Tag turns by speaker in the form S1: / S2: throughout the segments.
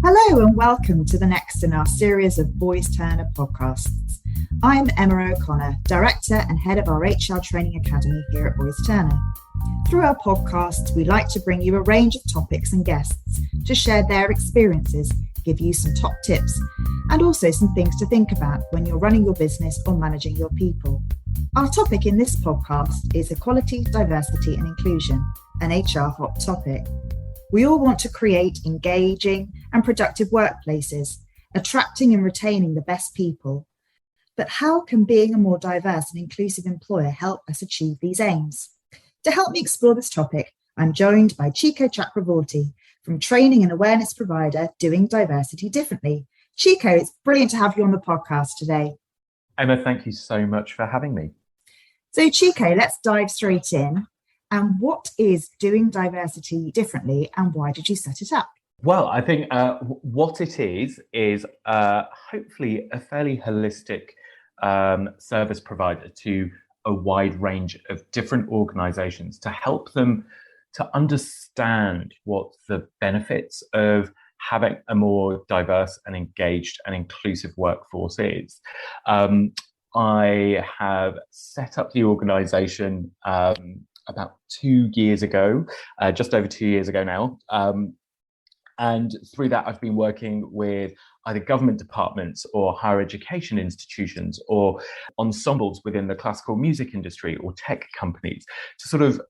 S1: Hello and welcome to the next in our series of Boys Turner podcasts. I'm Emma O'Connor, Director and Head of our HR Training Academy here at Boys Turner. Through our podcasts, we like to bring you a range of topics and guests to share their experiences, give you some top tips, and also some things to think about when you're running your business or managing your people. Our topic in this podcast is equality, diversity and inclusion, an HR hot topic. We all want to create engaging and productive workplaces, attracting and retaining the best people. But how can being a more diverse and inclusive employer help us achieve these aims? To help me explore this topic, I'm joined by Chico Chakravorty from training and awareness provider Doing Diversity Differently. Chico, it's brilliant to have you on the podcast today.
S2: Emma, thank you so much for having me.
S1: So Chico, let's dive straight in. And what is Doing Diversity Differently and why did you set it up?
S2: Well, I think what it is hopefully a fairly holistic service provider to a wide range of different organizations to help them to understand what the benefits of having a more diverse and engaged and inclusive workforce is. I have set up the organization about 2 years ago, just over 2 years ago now. And through that, I've been working with either government departments or higher education institutions or ensembles within the classical music industry or tech companies to sort of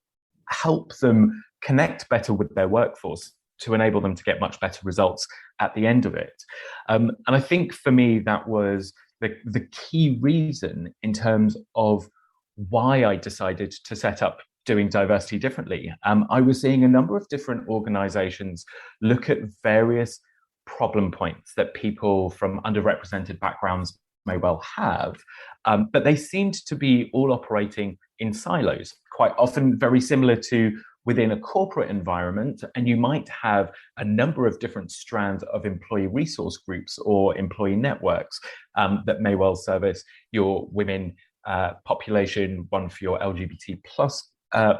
S2: help them connect better with their workforce to enable them to get much better results at the end of it. And I think for me, that was the key reason in terms of why I decided to set up Doing Diversity Differently. I was seeing a number of different organizations look at various problem points that people from underrepresented backgrounds may well have, but they seemed to be all operating in silos, quite often very similar to within a corporate environment, and you might have a number of different strands of employee resource groups or employee networks that may well service your women population, one for your LGBT plus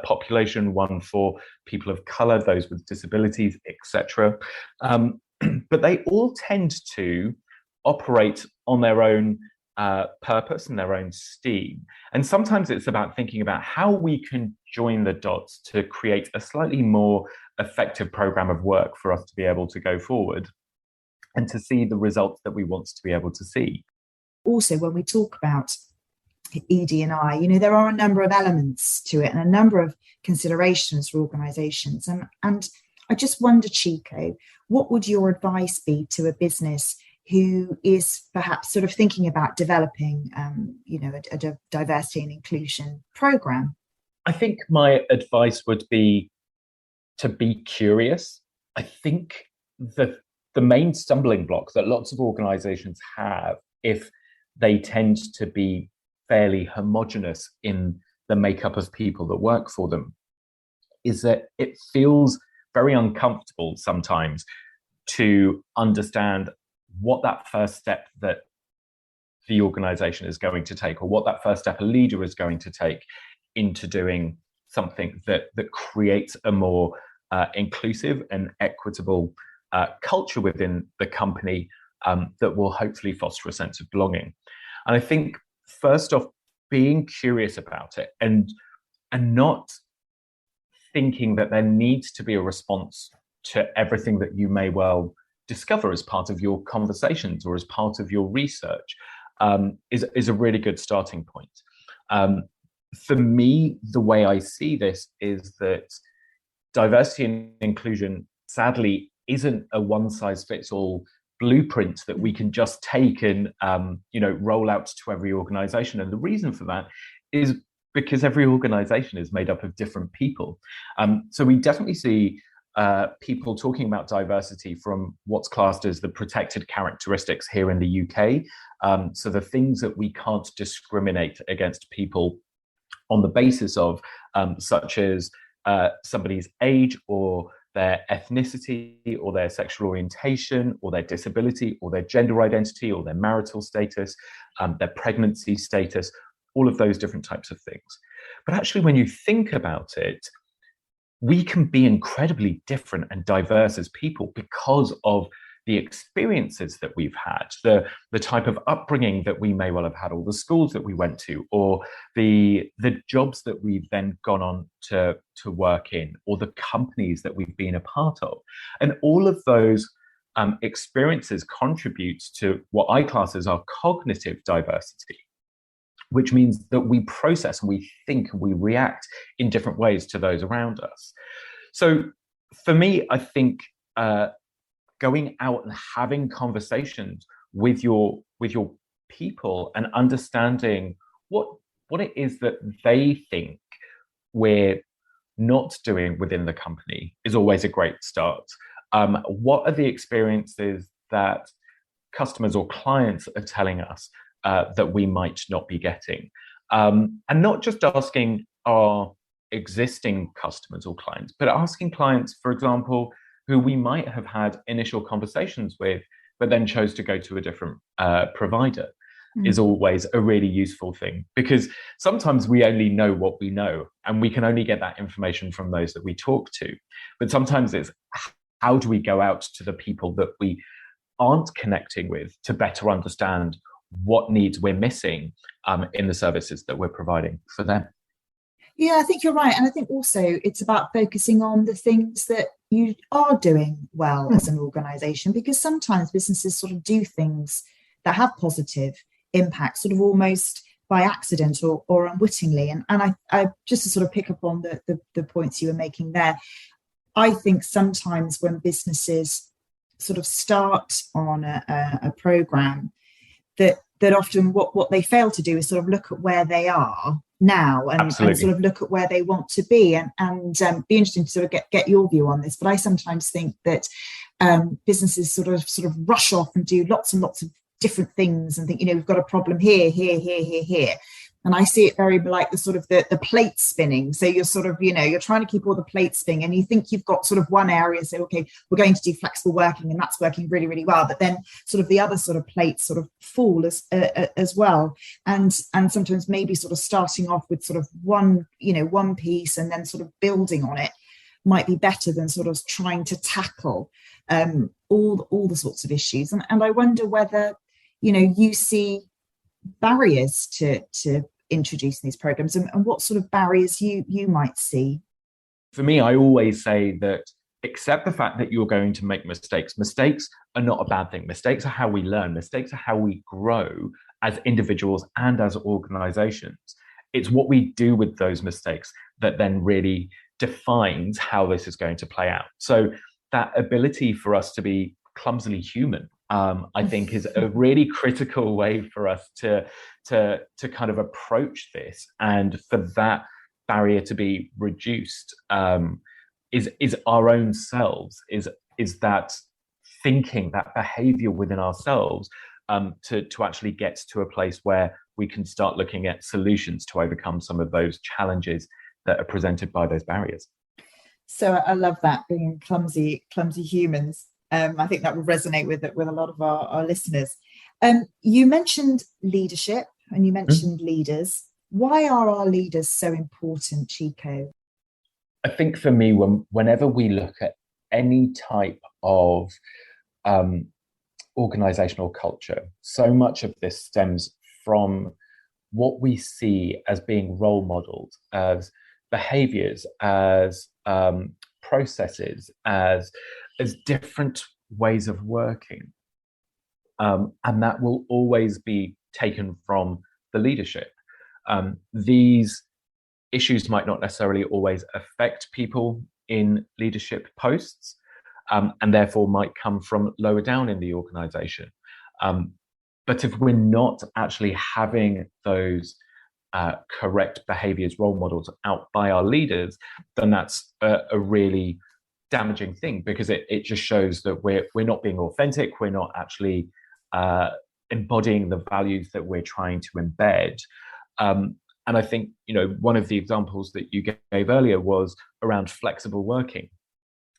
S2: population, one for people of color, those with disabilities, etc. But they all tend to operate on their own purpose and their own steam. And sometimes it's about thinking about how we can join the dots to create a slightly more effective program of work for us to be able to go forward and to see the results that we want to be able to see.
S1: Also, when we talk about ED&I, there are a number of elements to it and a number of considerations for organisations. And I just wonder, Chico, what would your advice be to a business who is perhaps sort of thinking about developing, a diversity and inclusion programme?
S2: I think my advice would be to be curious. I think the main stumbling block that lots of organisations have, if they tend to be fairly homogenous in the makeup of people that work for them, is that it feels very uncomfortable sometimes to understand what that first step that the organization is going to take, or what that first step a leader is going to take into doing something that creates a more inclusive and equitable culture within the company that will hopefully foster a sense of belonging. And I think first off, being curious about it and not thinking that there needs to be a response to everything that you may well discover as part of your conversations or as part of your research is a really good starting point. For me, the way I see this is that diversity and inclusion, sadly, isn't a one-size-fits-all blueprint that we can just take and roll out to every organization. And the reason for that is because every organization is made up of different people. So we definitely see people talking about diversity from what's classed as the protected characteristics here in the UK. So the things that we can't discriminate against people on the basis of, such as somebody's age or their ethnicity or their sexual orientation or their disability or their gender identity or their marital status, their pregnancy status, all of those different types of things. But actually, when you think about it, we can be incredibly different and diverse as people because of the experiences that we've had, the type of upbringing that we may well have had, or the schools that we went to, or the jobs that we've then gone on to work in, or the companies that we've been a part of. And all of those experiences contributes to what I class as our cognitive diversity, which means that we process and we think and we react in different ways to those around us. So for me, I think going out and having conversations with your people and understanding what it is that they think we're not doing within the company is always a great start. What are the experiences that customers or clients are telling us that we might not be getting? And not just asking our existing customers or clients, but asking clients, for example, who we might have had initial conversations with, but then chose to go to a different provider, is always a really useful thing, because sometimes we only know what we know, and we can only get that information from those that we talk to. But sometimes it's, how do we go out to the people that we aren't connecting with to better understand what needs we're missing in the services that we're providing for them?
S1: Yeah, I think you're right. And I think also it's about focusing on the things that you are doing well as an organization, because sometimes businesses sort of do things that have positive impact, sort of almost by accident or unwittingly. And I just to sort of pick up on the points you were making there, I think sometimes when businesses sort of start on a program, that often what they fail to do is sort of look at where they are now and sort of look at where they want to be, and be interesting to sort of get your view on this. But I sometimes think that businesses sort of rush off and do lots and lots of different things and think, we've got a problem here. And I see it very like the sort of the plate spinning. So you're sort of, you're trying to keep all the plates spinning, and you think you've got sort of one area, say, okay, we're going to do flexible working, and that's working really, really well. But then sort of the other sort of plates sort of fall as well. And sometimes maybe sort of starting off with sort of one piece and then sort of building on it might be better than sort of trying to tackle all the sorts of issues. And I wonder whether, you see barriers to introducing these programs, and what sort of barriers you might see.
S2: For me, I always say that accept the fact that you're going to make mistakes. Mistakes are not a bad thing. Mistakes are how we learn. Mistakes are how we grow as individuals and as organizations. It's what we do with those mistakes that then really defines how this is going to play out. So that ability for us to be clumsily human, I think, is a really critical way for us to kind of approach this, and for that barrier to be reduced is our own selves, is that thinking, that behavior within ourselves, to actually get to a place where we can start looking at solutions to overcome some of those challenges that are presented by those barriers.
S1: So I love that, being clumsy humans. I think that will resonate with a lot of our listeners. You mentioned leadership and you mentioned leaders. Why are our leaders so important, Chico?
S2: I think for me, whenever we look at any type of organizational culture, so much of this stems from what we see as being role modeled, as behaviors, as processes, as different ways of working. And that will always be taken from the leadership. These issues might not necessarily always affect people in leadership posts, and therefore might come from lower down in the organization. But if we're not actually having those correct behaviors, role models out by our leaders, then that's a really damaging thing, because it just shows that we're not being authentic, we're not actually embodying the values that we're trying to embed. And I think, one of the examples that you gave earlier was around flexible working.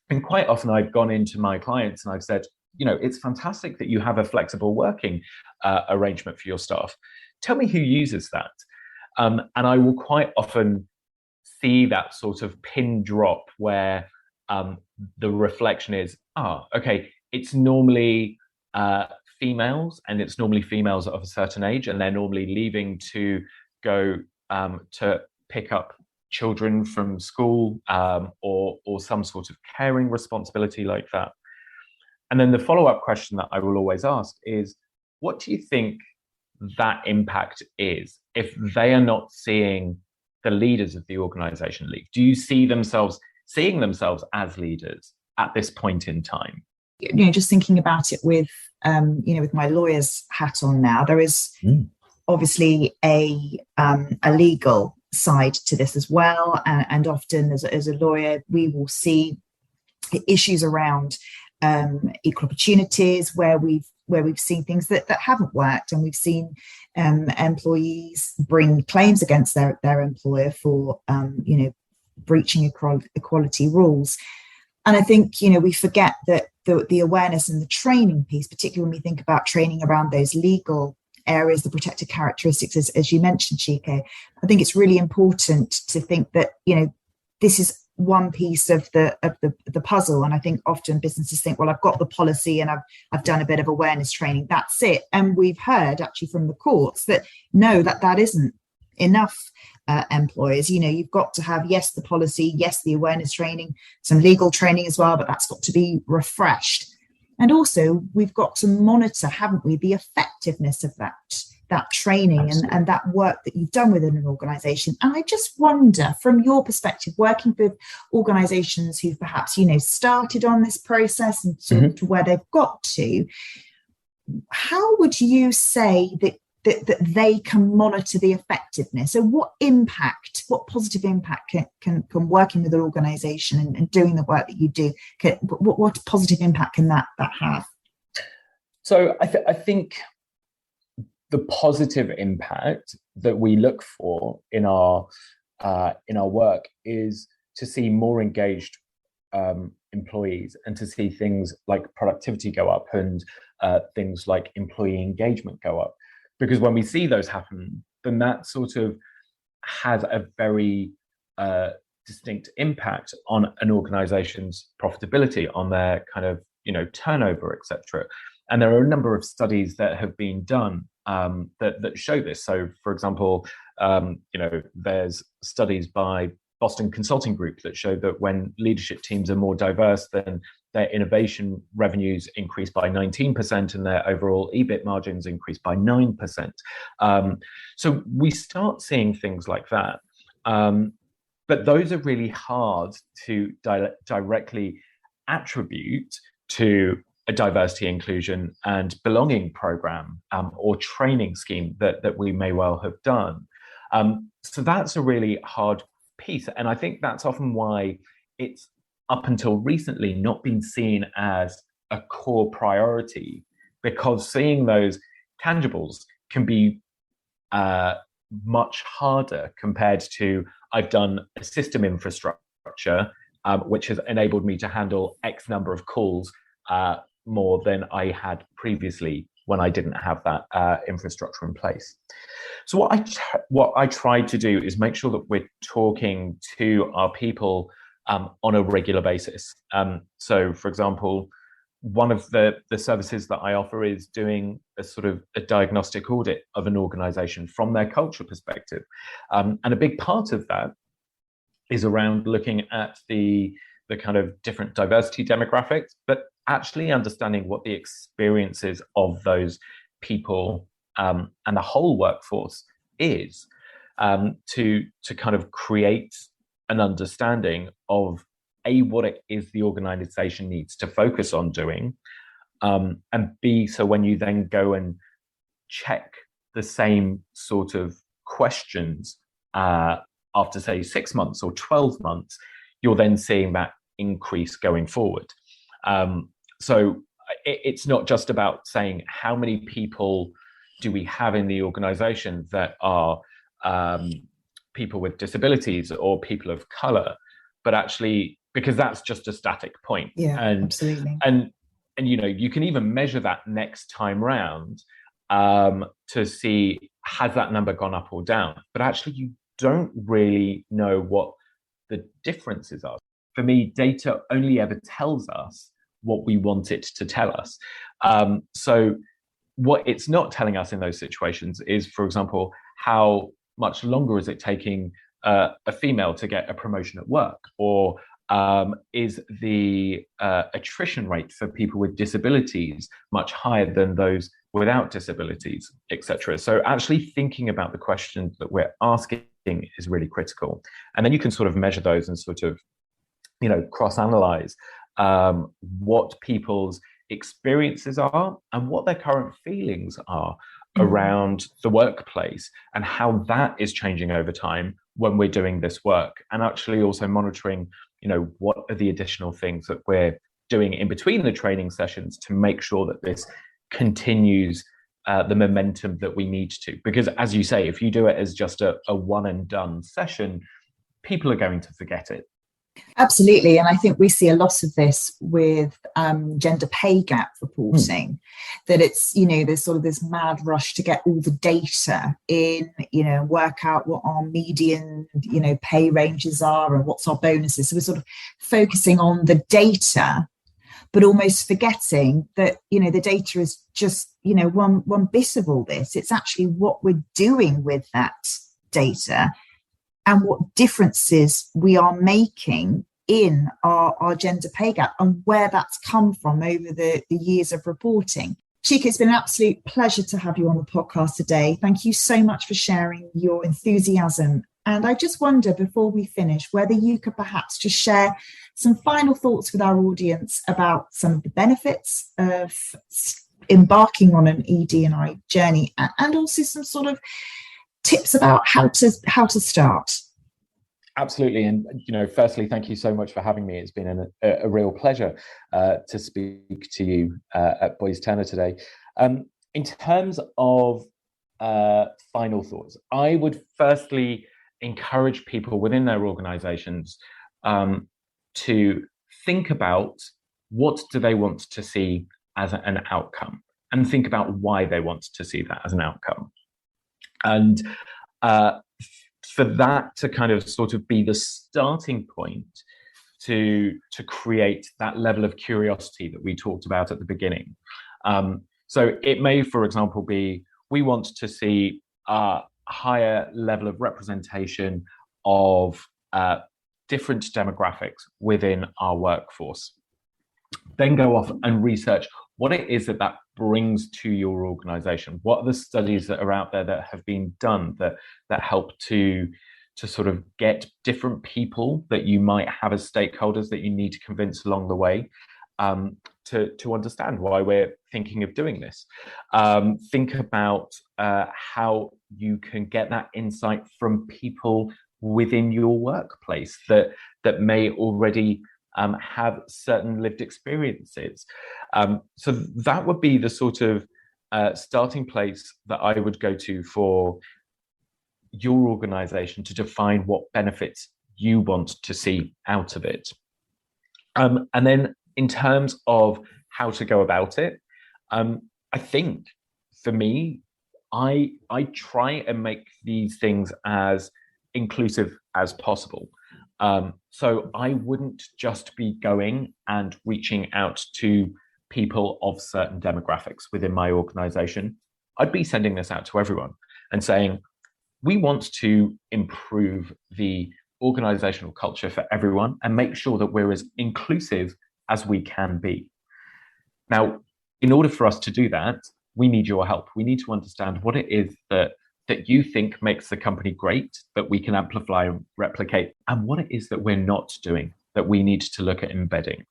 S2: And quite often I've gone into my clients and I've said, it's fantastic that you have a flexible working arrangement for your staff. Tell me who uses that. And I will quite often see that sort of pin drop where the reflection is, okay, it's normally females, and it's normally females of a certain age, and they're normally leaving to go to pick up children from school, or some sort of caring responsibility like that. And then the follow-up question that I will always ask is, what do you think that impact is if they are not seeing the leaders of the organization lead? Do you see themselves seeing themselves as leaders at this point in time?
S1: Just thinking about it with, with my lawyer's hat on now, there is obviously a legal side to this as well. And often as a lawyer, we will see issues around equal opportunities where we've seen things that haven't worked, and we've seen employees bring claims against their employer for breaching equality rules. And I think we forget that the awareness and the training piece, particularly when we think about training around those legal areas, the protected characteristics, as you mentioned, Chike, I think it's really important to think that this is one piece of the puzzle. And I think often businesses think, well, I've got the policy and I've done a bit of awareness training, that's it. And we've heard actually from the courts that no, that isn't enough. Employers, you've got to have, yes, the policy, yes, the awareness training, some legal training as well, but that's got to be refreshed. And also we've got to monitor, haven't we, the effectiveness of that training and that work that you've done within an organization. And I just wonder, from your perspective, working with organizations who've perhaps, started on this process and sort of to where they've got to, how would you say that they can monitor the effectiveness? So what positive impact can working with an organization and doing the work that you do, what positive impact can that have?
S2: So I think the positive impact that we look for in our work is to see more engaged employees, and to see things like productivity go up, and things like employee engagement go up. Because when we see those happen, then that sort of has a very distinct impact on an organization's profitability, on their kind of, turnover, etc. And there are a number of studies that have been done that show this. So, for example, there's studies by Boston Consulting Group that show that when leadership teams are more diverse, then their innovation revenues increase by 19% and their overall EBIT margins increase by 9%. So we start seeing things like that. But those are really hard to directly attribute to a diversity, inclusion and belonging program or training scheme that we may well have done. So that's a really hard piece. And I think that's often why it's up until recently not been seen as a core priority, because seeing those tangibles can be much harder compared to, I've done a system infrastructure which has enabled me to handle X number of calls more than I had previously when I didn't have that infrastructure in place. So what I tried to do is make sure that we're talking to our people on a regular basis. So, for example, one of the services that I offer is doing a sort of a diagnostic audit of an organization from their culture perspective. And a big part of that is around looking at the kind of different diversity demographics, but actually understanding what the experiences of those people and the whole workforce is, to kind of create an understanding of what it is the organization needs to focus on doing, and B, so when you then go and check the same sort of questions after, say, 6 months or 12 months, you're then seeing that increase going forward. So it's not just about saying how many people do we have in the organization that are people with disabilities or people of color, but actually, because that's just a static point.
S1: Yeah, absolutely.
S2: And you can even measure that next time round to see, has that number gone up or down? But actually, you don't really know what the differences are. For me, data only ever tells us what we want it to tell us. So what it's not telling us in those situations is, for example, how much longer is it taking a female to get a promotion at work, or is the attrition rate for people with disabilities much higher than those without disabilities, etc. So actually thinking about the questions that we're asking is really critical. And then you can sort of measure those and sort of, cross-analyze what people's experiences are and what their current feelings are around the workplace, and how that is changing over time when we're doing this work, and actually also monitoring, what are the additional things that we're doing in between the training sessions to make sure that this continues the momentum that we need to. Because as you say, if you do it as just a one and done session, people are going to forget it.
S1: Absolutely. And I think we see a lot of this with gender pay gap reporting, that it's, there's sort of this mad rush to get all the data in, work out what our median, pay ranges are and what's our bonuses. So we're sort of focusing on the data, but almost forgetting that, the data is just, one bit of all this. It's actually what we're doing with that data and what differences we are making in our gender pay gap and where that's come from over the years of reporting. Chika, it's been an absolute pleasure to have you on the podcast today. Thank you so much for sharing your enthusiasm. And I just wonder, before we finish, whether you could perhaps just share some final thoughts with our audience about some of the benefits of embarking on an ED&I journey, and also some sort of tips about how to start.
S2: Absolutely. And, firstly, thank you so much for having me. It's been a real pleasure to speak to you at Boys Turner today. In terms of final thoughts, I would firstly encourage people within their organizations to think about what do they want to see as an outcome, and think about why they want to see that as an outcome. And for that to kind of sort of be the starting point to create that level of curiosity that we talked about at the beginning. So it may, for example, be we want to see a higher level of representation of different demographics within our workforce. Then go off and research what it is that brings to your organization. What are the studies that are out there that have been done that help to sort of get different people that you might have as stakeholders that you need to convince along the way to understand why we're thinking of doing this. Think about how you can get that insight from people within your workplace that may already have certain lived experiences. So that would be the sort of starting place that I would go to for your organization to define what benefits you want to see out of it. And then in terms of how to go about it, I think for me, I try and make these things as inclusive as possible. So I wouldn't just be going and reaching out to people of certain demographics within my organization. I'd be sending this out to everyone and saying, we want to improve the organizational culture for everyone and make sure that we're as inclusive as we can be. Now, in order for us to do that, we need your help. We need to understand what it is that you think makes the company great, that we can amplify and replicate, and what it is that we're not doing, that we need to look at embedding.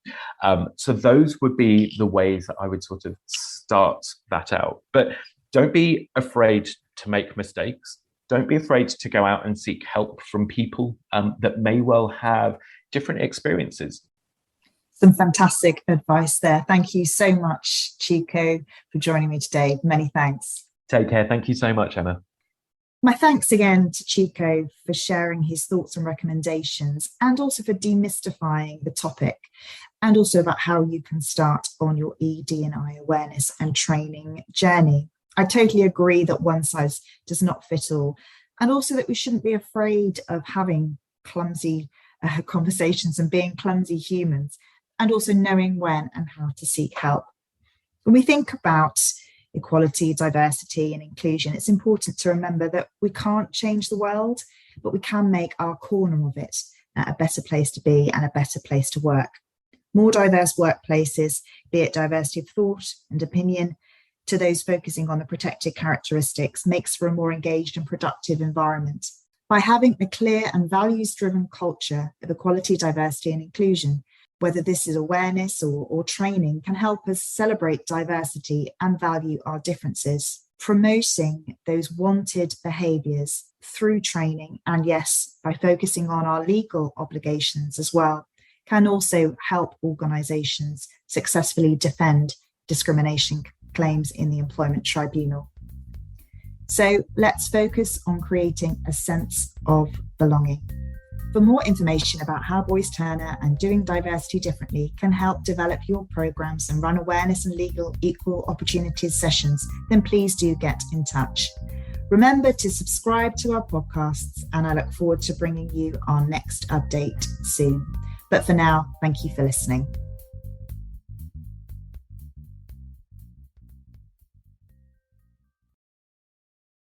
S2: So those would be the ways that I would sort of start that out. But don't be afraid to make mistakes. Don't be afraid to go out and seek help from people that may well have different experiences.
S1: Some fantastic advice there. Thank you so much, Chika, for joining me today. Many thanks.
S2: Take care. Thank you so much, Emma.
S1: My thanks again to Chika for sharing his thoughts and recommendations, and also for demystifying the topic, and also about how you can start on your ED&I awareness and training journey. I totally agree that one size does not fit all, and also that we shouldn't be afraid of having clumsy conversations and being clumsy humans. and also knowing when and how to seek help. When we think about equality, diversity, and inclusion, it's important to remember that we can't change the world, but we can make our corner of it a better place to be and a better place to work. More diverse workplaces, be it diversity of thought and opinion, to those focusing on the protected characteristics, makes for a more engaged and productive environment. By having a clear and values-driven culture of equality, diversity, and inclusion, whether this is awareness or training, can help us celebrate diversity and value our differences. Promoting those wanted behaviours through training, and yes, by focusing on our legal obligations as well, can also help organisations successfully defend discrimination claims in the Employment Tribunal. So let's focus on creating a sense of belonging. For more information about how Boyce Turner and doing diversity differently can help develop your programs and run awareness and legal equal opportunities sessions, then please do get in touch. Remember to subscribe to our podcasts, and I look forward to bringing you our next update soon. But for now, thank you for listening.